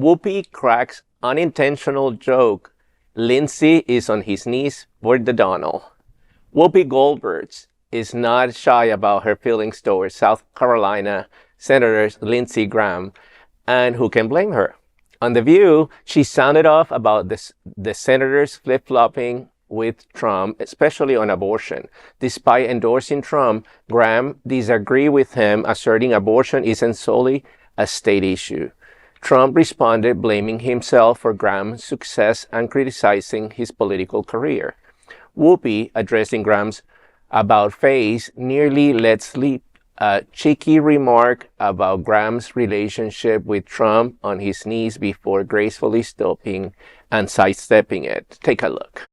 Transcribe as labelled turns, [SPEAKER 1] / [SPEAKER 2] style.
[SPEAKER 1] Whoopi cracks unintentional joke. Lindsey is on his knees for the Donald. Whoopi Goldberg is not shy about her feelings towards South Carolina Senator Lindsey Graham, and who can blame her? On The View, she sounded off about the senators flip-flopping with Trump, especially on abortion. Despite endorsing Trump, Graham disagreed with him, asserting abortion isn't solely a state issue. Trump responded, blaming himself for Graham's success and criticizing his political career. Whoopi, addressing Graham's about-face, nearly let slip a cheeky remark about Graham's relationship with Trump on his knees before gracefully stopping and sidestepping it. Take a look.